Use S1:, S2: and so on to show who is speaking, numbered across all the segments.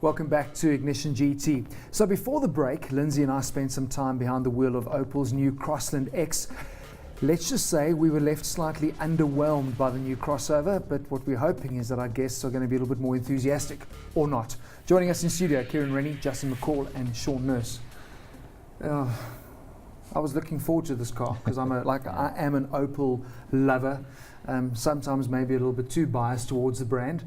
S1: Welcome back to Ignition GT. So before the break, Lindsay and I spent some time behind the wheel of Opel's new Crossland X. Let's just say we were left slightly underwhelmed by the new crossover, but what we're hoping is that our guests are going to be a little bit more enthusiastic, or not. Joining us in studio, Kieran Rennie, Justin McCall and Sean Nurse. I was looking forward to this car because I am an Opel lover, sometimes maybe a little bit too biased towards the brand.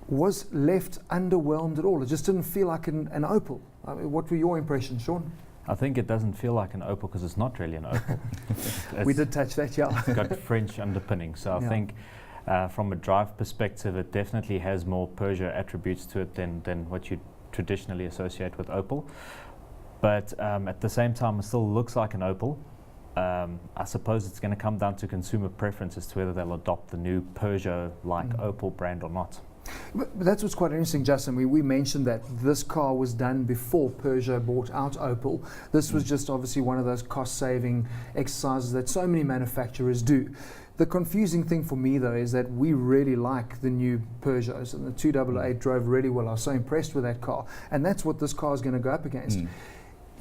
S1: Was left underwhelmed at all. It just didn't feel like an Opel. What were your impressions, Sean?
S2: I think it doesn't feel like an Opel because it's not really an Opel.
S1: We did touch that, yeah.
S2: It's got French underpinning, so I think from a drive perspective, it definitely has more Peugeot attributes to it than what you traditionally associate with Opel. But at the same time, it still looks like an Opel. I suppose it's going to come down to consumer preference as to whether they'll adopt the new Peugeot-like Opel brand or not.
S1: But that's what's quite interesting, Justin. We mentioned that this car was done before Peugeot bought out Opel. This was just obviously one of those cost-saving exercises that so many manufacturers do. The confusing thing for me, though, is that we really like the new Peugeots, and the 288 drove really well. I was so impressed with that car, and that's what this car is going to go up against.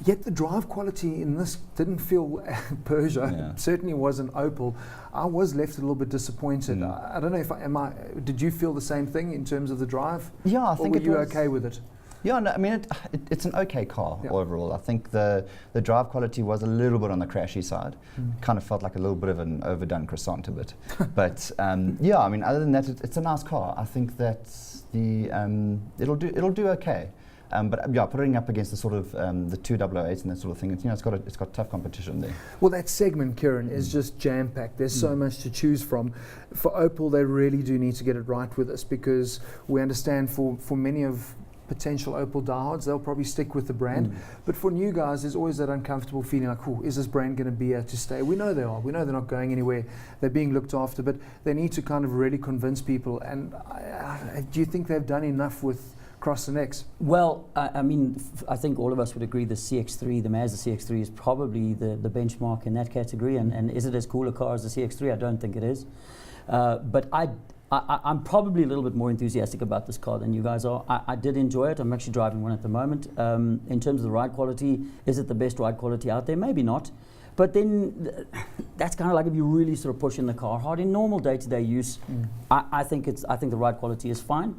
S1: Yet the drive quality in this didn't feel Peugeot. It certainly wasn't Opel. I was left a little bit disappointed. I don't know if did you feel the same thing in terms of the drive?
S3: Yeah, I think
S1: were you okay with it?
S3: Yeah, no, I mean, it's an okay car overall. I think the drive quality was a little bit on the crashy side. Kind of felt like a little bit of an overdone croissant a bit. But yeah, I mean, other than that, it's a nice car. I think that it'll do okay. But yeah, putting up against the sort of the 288s and that sort of thing, it's got tough competition there.
S1: Well, that segment, Kieran, is just jam-packed. There's so much to choose from. For Opel, they really do need to get it right with us, because we understand for many of potential Opel diehards, they'll probably stick with the brand. But for new guys, there's always that uncomfortable feeling like, is this brand going to be here to stay? We know they are. We know they're not going anywhere. They're being looked after, but they need to kind of really convince people. And do you think they've done enough with Crossland X?
S4: Well, I mean, I think all of us would agree the CX-3, the Mazda CX-3 is probably the benchmark in that category. And is it as cool a car as the CX-3? I don't think it is. But I'm probably a little bit more enthusiastic about this car than you guys are. I did enjoy it. I'm actually driving one at the moment. In terms of the ride quality, is it the best ride quality out there? Maybe not. But then that's kind of like if you really sort of push in the car hard. In normal day-to-day use, I think the ride quality is fine.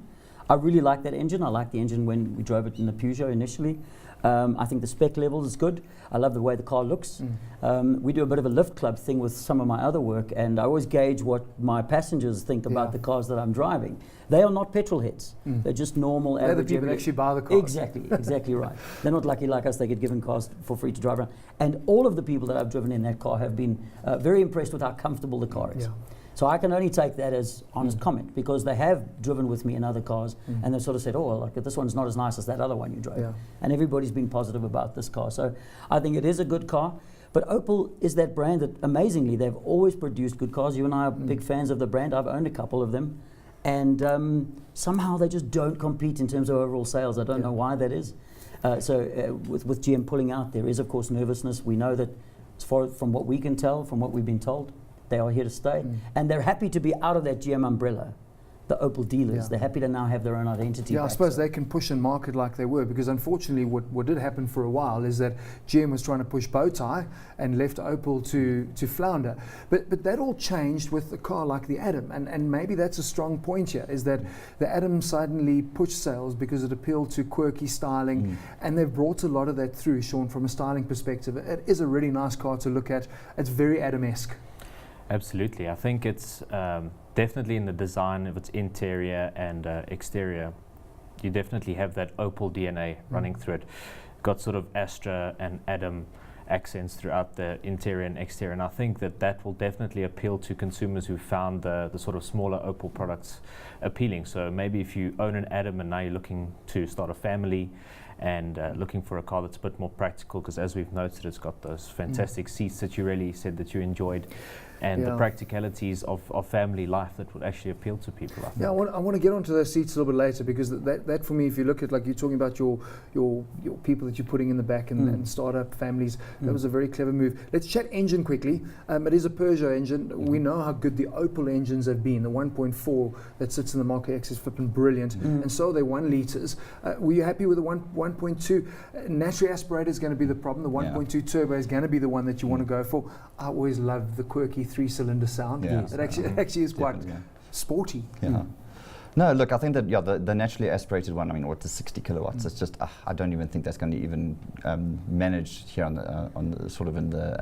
S4: I really like that engine. I like the engine when we drove it in the Peugeot initially. I think the spec level is good. I love the way the car looks. We do a bit of a lift club thing with some of my other work, and I always gauge what my passengers think about the cars that I'm driving. They are not petrol heads. They're just normal average.
S1: They're the people that actually buy the cars.
S4: Exactly right. They're not lucky like us. They get given cars for free to drive around. And all of the people that I've driven in that car have been very impressed with how comfortable the car is. So I can only take that as honest comment, because they have driven with me in other cars and they've sort of said, like this one's not as nice as that other one you drove. And everybody's been positive about this car. So I think it is a good car. But Opel is that brand that, amazingly, they've always produced good cars. You and I are big fans of the brand. I've owned a couple of them. And somehow they just don't compete in terms of overall sales. I don't know why that is. So with GM pulling out, there is, of course, nervousness. We know that, as far from what we can tell, from what we've been told, they are here to stay, and they're happy to be out of that GM umbrella. The Opel dealers, they're happy to now have their own identity.
S1: I suppose they can push and market like they were, because unfortunately what did happen for a while is that GM was trying to push Bowtie and left Opel to flounder. But that all changed with a car like the Adam, and maybe that's a strong point here, is that the Adam suddenly pushed sales because it appealed to quirky styling, and they've brought a lot of that through, Sean, from a styling perspective. It is a really nice car to look at. It's very Adam-esque.
S2: Absolutely. I think it's definitely in the design of its interior and exterior. You definitely have that Opel DNA running through it. Got sort of Astra and Adam accents throughout the interior and exterior, and I think that will definitely appeal to consumers who found the sort of smaller Opel products appealing. So maybe if you own an Adam and now you're looking to start a family and looking for a car that's a bit more practical, because as we've noted, it's got those fantastic seats that you really said that you enjoyed, and the practicalities of family life that would actually appeal to people, I think.
S1: Yeah, I want to get onto those seats a little bit later, because that for me, if you look at, like you're talking about your people that you're putting in the back and startup families, that was a very clever move. Let's chat engine quickly. It is a Peugeot engine. We know how good the Opel engines have been. The 1.4 that sits in the Marker X is flipping brilliant, and so are they 1 litres. Were you happy with the 1.2? Naturally aspirated is going to be the problem. The 1.2 turbo is going to be the one that you want to go for. I always loved the quirky 3-cylinder sound. It actually is quite sporty.
S3: No, look, I think that the naturally aspirated one, I mean, what's the 60 kilowatts? It's just I don't even think that's going to even manage here on the sort of in the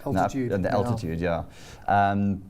S1: altitude.
S3: The altitude,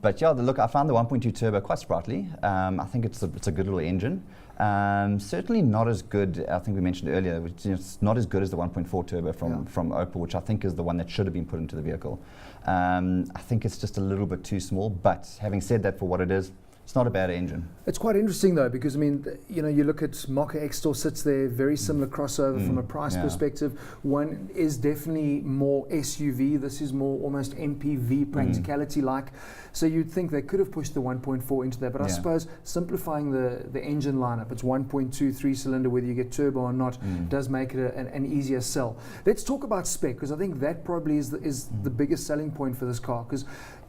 S3: but look, I found the 1.2 turbo quite sprightly. I think it's a good little engine. Certainly not as good, I think we mentioned earlier, it's not as good as the 1.4 turbo from Opel, which I think is the one that should have been put into the vehicle. I think it's just a little bit too small, but having said that, for what it is, it's not a bad engine.
S1: It's quite interesting though, because I mean, you look at Marker X still sits there, very similar crossover from a price perspective. One is definitely more SUV. This is more almost MPV practicality like. So you'd think they could have pushed the 1.4 into that, but I suppose simplifying the engine lineup, it's 1.2 3-cylinder, whether you get turbo or not, does make it an easier sell. Let's talk about spec, because I think that probably is the biggest selling point for this car, because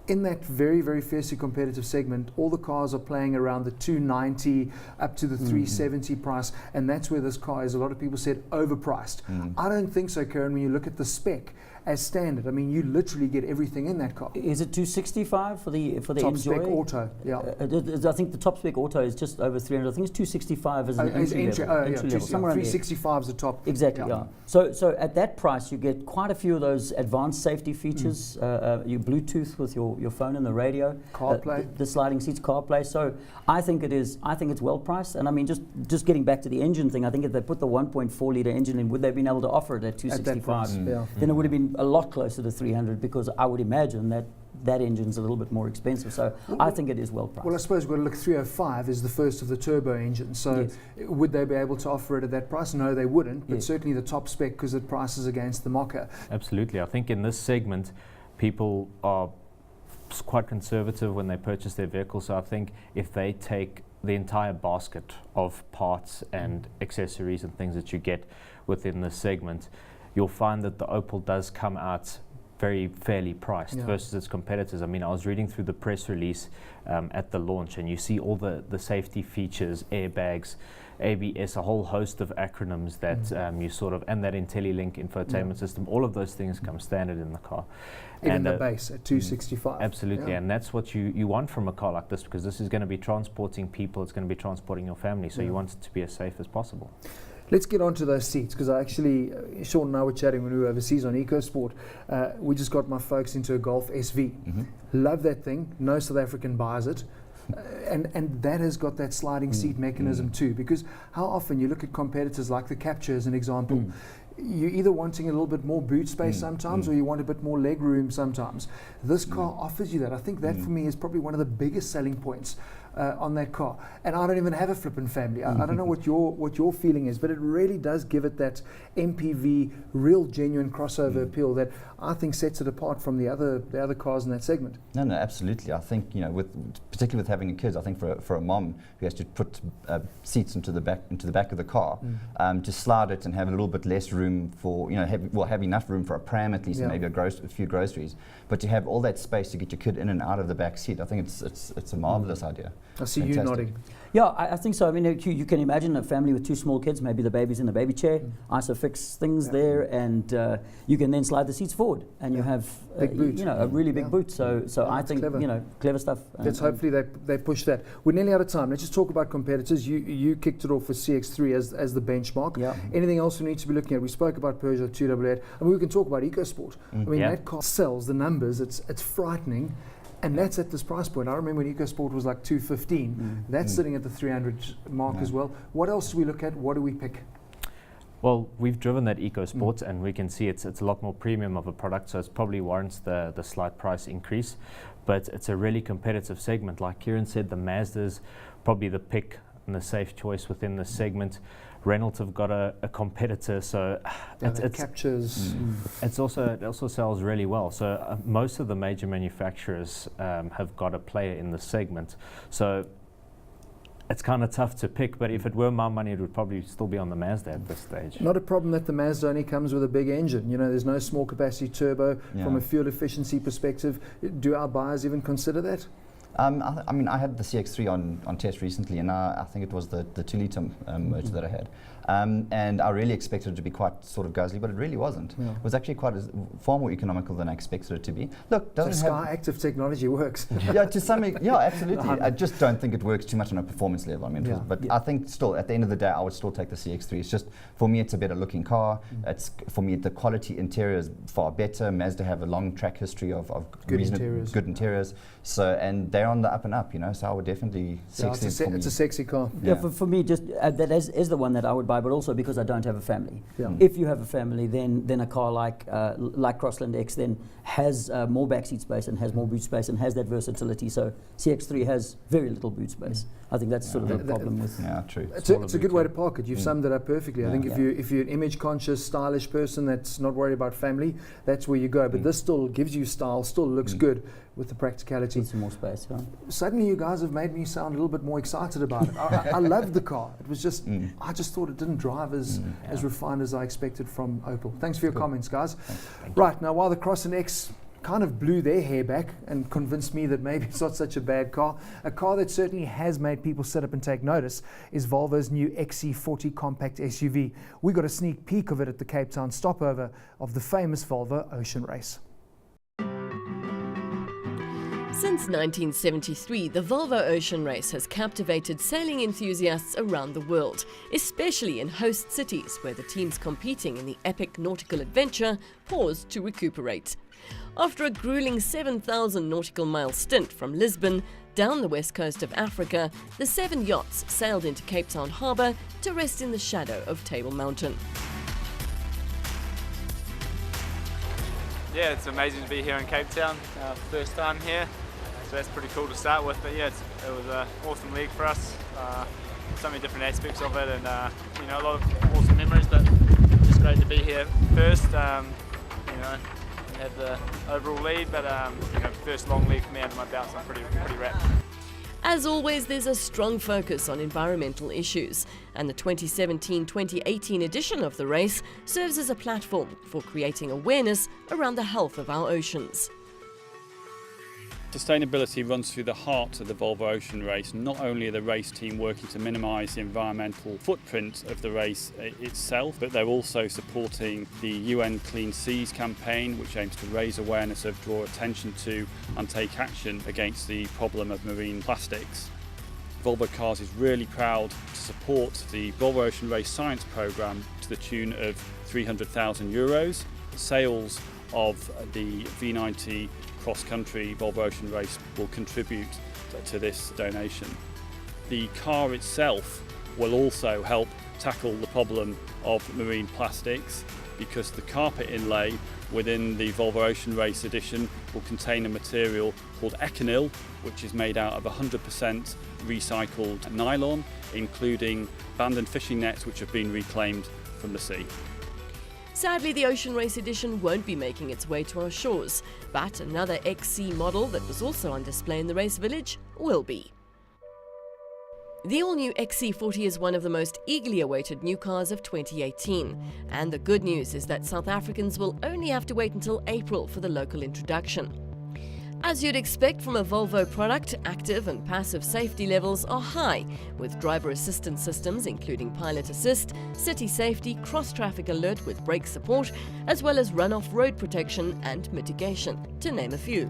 S1: in that very, very fiercely competitive segment, all the cars are playing around the 290 up to the 370 price, and that's where this car is. A lot of people said overpriced. I don't think so, Karen, when you look at the spec as standard. I mean, you literally get everything in that car.
S4: Is it 265 for the
S1: top
S4: Enjoy?
S1: spec auto? Yeah.
S4: I think the top spec auto is just over 300. I think it's 265 as an entry level. Somewhere
S1: 365 is the top.
S4: Exactly. Yeah. So at that price, you get quite a few of those advanced safety features. You Bluetooth with your phone and the radio.
S1: CarPlay.
S4: The sliding seats, CarPlay. So I think it's well priced. And I mean, just getting back to the engine thing, I think if they put the 1.4 litre engine in, would they have been able to offer it at 265? Then it would have been a lot closer to 300, because I would imagine that engine's a little bit more expensive. So I think it is well priced.
S1: Well, I suppose we've got to look. 305 is the first of the turbo engines. So would they be able to offer it at that price? No, they wouldn't. But certainly the top spec, because it prices against the Mokka.
S2: Absolutely. I think in this segment, people are quite conservative when they purchase their vehicle. So I think if they take the entire basket of parts and accessories and things that you get within this segment, you'll find that the Opel does come out very fairly priced versus its competitors. I mean, I was reading through the press release at the launch, and you see all the safety features, airbags, ABS, a whole host of acronyms that you sort of, and that IntelliLink infotainment system, all of those things come standard in the car.
S1: Even the base at 265.
S2: Absolutely, and that's what you want from a car like this, because this is going to be transporting people, it's going to be transporting your family, so you want it to be as safe as possible.
S1: Let's get onto those seats, because I actually, Sean and I were chatting when we were overseas on EcoSport. We just got my folks into a Golf SV. Love that thing. No South African buys it. And that has got that sliding seat mechanism too, because how often you look at competitors like the Capture as an example, you're either wanting a little bit more boot space sometimes, or you want a bit more leg room sometimes. This car offers you that. I think that for me is probably one of the biggest selling points on that car. And I don't even have a flippin' family. I don't know what your feeling is, but it really does give it that MPV, real genuine crossover appeal that I think sets it apart from the other cars in that segment.
S3: No, absolutely. I think, particularly with having a kid, I think for a mom who has to put seats into the back of the car, to slide it and have a little bit less room for, have enough room for a pram at least, and maybe a few groceries, but to have all that space to get your kid in and out of the back seat, I think it's a marvelous idea.
S1: I see you nodding.
S4: Yeah, I think so. I mean, you can imagine a family with 2 small kids, maybe the baby's in the baby chair, ISOFIX things there, and you can then slide the seats forward, and you have
S1: big boot.
S4: a really big boot. So I think
S1: clever.
S4: Clever stuff.
S1: Let's hopefully they push that. We're nearly out of time. Let's just talk about competitors. You kicked it off with CX-3 as the benchmark. Anything else we need to be looking at? We spoke about Peugeot 288, and we can talk about EcoSport. I mean, that car sells the numbers. It's frightening. And that's at this price point. I remember when EcoSport was like 215. That's sitting at the 300 mark as well. What else do we look at? What do we pick?
S2: Well, we've driven that EcoSport, and we can see it's a lot more premium of a product, so it probably warrants the slight price increase. But it's a really competitive segment. Like Kieran said, the Mazda's probably the pick and a safe choice within the segment. Reynolds have got a competitor, so
S1: It captures.
S2: it also sells really well. So most of the major manufacturers have got a player in the segment. So it's kind of tough to pick, but if it were my money, it would probably still be on the Mazda at this stage.
S1: Not a problem that the Mazda only comes with a big engine. You know, there's no small capacity turbo.
S3: Yeah.
S1: From a fuel efficiency perspective. Do our buyers even consider that?
S3: I mean, I had the CX-3 on test recently, and I think it was the 2-litre motor that I had. And I really expected it to be quite sort of guzzly, but it really wasn't.
S1: Yeah.
S3: It was actually far more economical than I expected it to be. Look,
S1: So
S3: doesn't
S1: Sky Active technology works.
S3: yeah, to some yeah, absolutely. I just don't think it works too much on a performance level. I mean,
S1: Yeah.
S3: but I think still, at the end of the day, I would still take the CX-3. It's just, for me, it's a better looking car. It's, for me, the quality interior is far better. Mazda have a long track history of
S1: Good interiors.
S3: good interiors. So, and they're on the up and up, you know, so I would definitely
S1: Yeah, it's a sexy car.
S4: Yeah,
S3: Yeah.
S4: for me, just that is the one that I would buy, but also because I don't have a family.
S1: Yeah.
S4: If you have a family, then a car like Crossland X then has more backseat space and has more boot space and has that versatility. So CX-3 has very little boot space. I think that's sort of the problem with.
S3: Yeah, true.
S1: It's a good way to park it. You've summed it up perfectly. I
S3: Yeah.
S1: think
S4: Yeah.
S1: if you're an image conscious, stylish person that's not worried about family, that's where you go. But this still gives you style, still looks good with the practicality.
S4: Need some more space. Yeah.
S1: Suddenly, you guys have made me sound a little bit more excited about it. I loved the car. It was just, I just thought it didn't drive as refined as I expected from Opel. Thanks for your comments, guys. Right, now while the Crossland X kind of blew their hair back and convinced me that maybe it's not such a bad car, a car that certainly has made people sit up and take notice is Volvo's new XC40 compact SUV. We got a sneak peek of it at the Cape Town stopover of the famous Volvo Ocean Race.
S5: Since 1973, the Volvo Ocean Race has captivated sailing enthusiasts around the world, especially in host cities where the teams competing in the epic nautical adventure paused to recuperate. After a grueling 7,000 nautical mile stint from Lisbon down the west coast of Africa, the 7 yachts sailed into Cape Town harbour to rest in the shadow of Table Mountain.
S6: Yeah, it's amazing to be here in Cape Town, first time here, so that's pretty cool to start with. But yeah, it was an awesome league for us, so many different aspects of it, and you know, a lot of awesome memories. But just great to be here first. You know, we had the overall lead, but you know, first long league for me under my belt, so I'm pretty wrapped.
S5: As always, there's a strong focus on environmental issues, and the 2017-2018 edition of the race serves as a platform for creating awareness around the health of our oceans.
S7: Sustainability runs through the heart of the Volvo Ocean Race. Not only are the race team working to minimise the environmental footprint of the race itself, but they're also supporting the UN Clean Seas campaign, which aims to raise awareness of, draw attention to and take action against the problem of marine plastics. Volvo Cars is really proud to support the Volvo Ocean Race Science Programme to the tune of €300,000. Sales of the V90 cross-country Volvo Ocean Race will contribute to this donation. The car itself will also help tackle the problem of marine plastics, because the carpet inlay within the Volvo Ocean Race edition will contain a material called Econyl, which is made out of 100% recycled nylon, including abandoned fishing nets which have been reclaimed from the sea.
S5: Sadly, the Ocean Race edition won't be making its way to our shores, but another XC model that was also on display in the race village will be. The all-new XC40 is one of the most eagerly awaited new cars of 2018, and the good news is that South Africans will only have to wait until April for the local introduction. As you'd expect from a Volvo product, active and passive safety levels are high, with driver assistance systems including pilot assist, city safety, cross-traffic alert with brake support, as well as run-off road protection and mitigation, to name a few.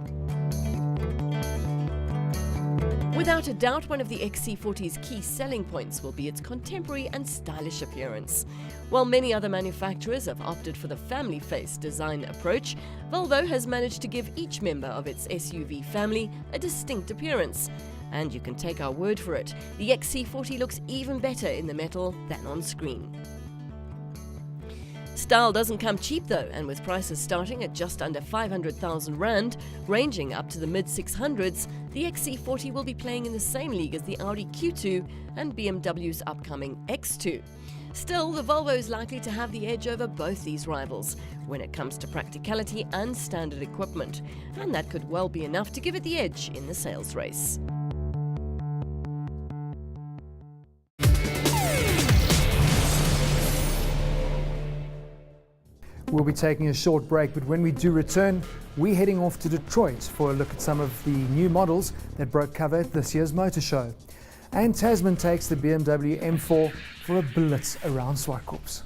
S5: Without a doubt, one of the XC40's key selling points will be its contemporary and stylish appearance. While many other manufacturers have opted for the family-face design approach, Volvo has managed to give each member of its SUV family a distinct appearance. And you can take our word for it, the XC40 looks even better in the metal than on screen. Style doesn't come cheap though, and with prices starting at just under 500,000 Rand, ranging up to the mid-600s, the the XC40 will be playing in the same league as the Audi Q2 and BMW's upcoming X2. Still, the Volvo is likely to have the edge over both these rivals when it comes to practicality and standard equipment, and that could well be enough to give it the edge in the sales race.
S1: We'll be taking a short break, but when we do return, we're heading off to Detroit for a look at some of the new models that broke cover at this year's motor show. And Tasman takes the BMW M4 for a blitz around Swartkorps.